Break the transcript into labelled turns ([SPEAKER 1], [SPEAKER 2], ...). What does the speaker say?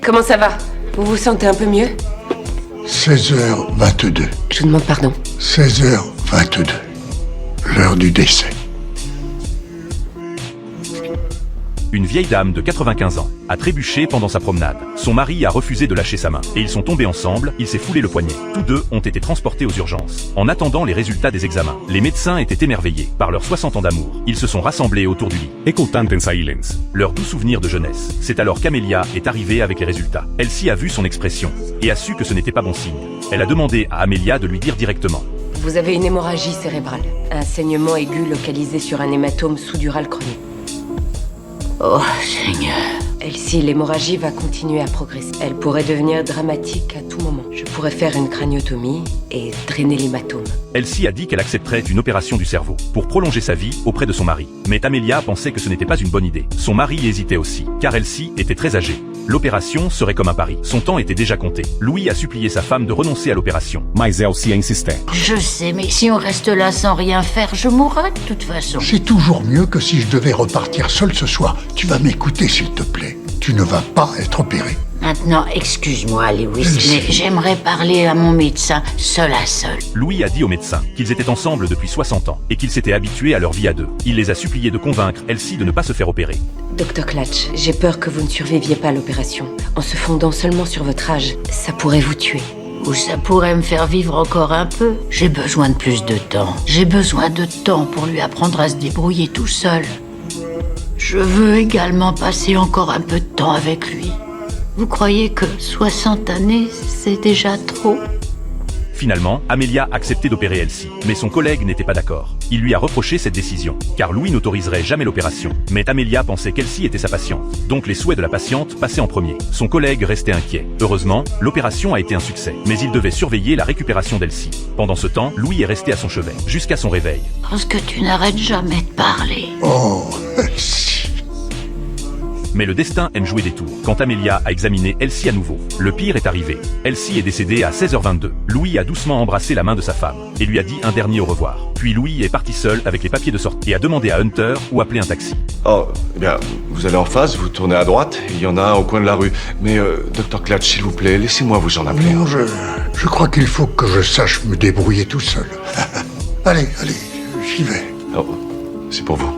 [SPEAKER 1] Comment ça va? Vous vous sentez un peu mieux?
[SPEAKER 2] 16h22.
[SPEAKER 1] Je vous demande pardon.
[SPEAKER 2] 16h22. L'heure du décès.
[SPEAKER 3] Une vieille dame de 95 ans a trébuché pendant sa promenade. Son mari a refusé de lâcher sa main et ils sont tombés ensemble, il s'est foulé le poignet. Tous deux ont été transportés aux urgences. En attendant les résultats des examens, les médecins étaient émerveillés par leurs 60 ans d'amour. Ils se sont rassemblés autour du lit, écoutant en silence leurs doux souvenirs de jeunesse. C'est alors qu'Amelia est arrivée avec les résultats. Elsie a vu son expression et a su que ce n'était pas bon signe. Elle a demandé à Amelia de lui dire directement.
[SPEAKER 1] Vous avez une hémorragie cérébrale. Un saignement aigu localisé sur un hématome sous-dural chronique.
[SPEAKER 4] Oh, Seigneur.
[SPEAKER 1] Elsie, l'hémorragie va continuer à progresser. Elle pourrait devenir dramatique à tout moment. Je pourrais faire une craniotomie et drainer l'hématome.
[SPEAKER 3] Elsie a dit qu'elle accepterait une opération du cerveau pour prolonger sa vie auprès de son mari. Mais Amelia pensait que ce n'était pas une bonne idée. Son mari hésitait aussi, car Elsie était très âgée. L'opération serait comme un pari. Son temps était déjà compté. Louis a supplié sa femme de renoncer à l'opération. Mais Elsie insistait.
[SPEAKER 4] Je sais, mais si on reste là sans rien faire, je mourrai de toute façon.
[SPEAKER 2] C'est toujours mieux que si je devais repartir seul ce soir. Tu vas m'écouter, s'il te plaît. Tu ne vas pas être opéré.
[SPEAKER 4] Maintenant, excuse-moi, Lewis, mais j'aimerais parler à mon médecin, seul à seul.
[SPEAKER 3] Louis a dit au médecin qu'ils étaient ensemble depuis 60 ans et qu'ils s'étaient habitués à leur vie à deux. Il les a suppliés de convaincre Elsie de ne pas se faire opérer.
[SPEAKER 1] Dr Klatch, j'ai peur que vous ne surviviez pas à l'opération. En se fondant seulement sur votre âge, ça pourrait vous tuer.
[SPEAKER 4] Ou ça pourrait me faire vivre encore un peu. J'ai besoin de plus de temps. J'ai besoin de temps pour lui apprendre à se débrouiller tout seul. Je veux également passer encore un peu de temps avec lui. Vous croyez que 60 années, c'est déjà trop?
[SPEAKER 3] Finalement, Amelia a accepté d'opérer Elsie, mais son collègue n'était pas d'accord. Il lui a reproché cette décision, car Louis n'autoriserait jamais l'opération. Mais Amelia pensait qu'Elsie était sa patiente, donc les souhaits de la patiente passaient en premier. Son collègue restait inquiet. Heureusement, l'opération a été un succès, mais il devait surveiller la récupération d'Elsie. Pendant ce temps, Louis est resté à son chevet, jusqu'à son réveil.
[SPEAKER 4] Parce que tu n'arrêtes jamais de parler.
[SPEAKER 2] Oh, Elsie.
[SPEAKER 3] Mais le destin aime jouer des tours. Quand Amelia a examiné Elsie à nouveau, le pire est arrivé. Elsie est décédée à 16h22. Louis a doucement embrassé la main de sa femme et lui a dit un dernier au revoir. Puis Louis est parti seul avec les papiers de sortie et a demandé à Hunter ou appeler un taxi.
[SPEAKER 5] Oh, eh bien, vous allez en face, vous tournez à droite, il y en a un au coin de la rue. Mais, Dr Klatch, s'il vous plaît, laissez-moi vous en appeler.
[SPEAKER 2] Non, je crois qu'il faut que je sache me débrouiller tout seul. Allez, j'y vais.
[SPEAKER 5] Oh, c'est pour vous.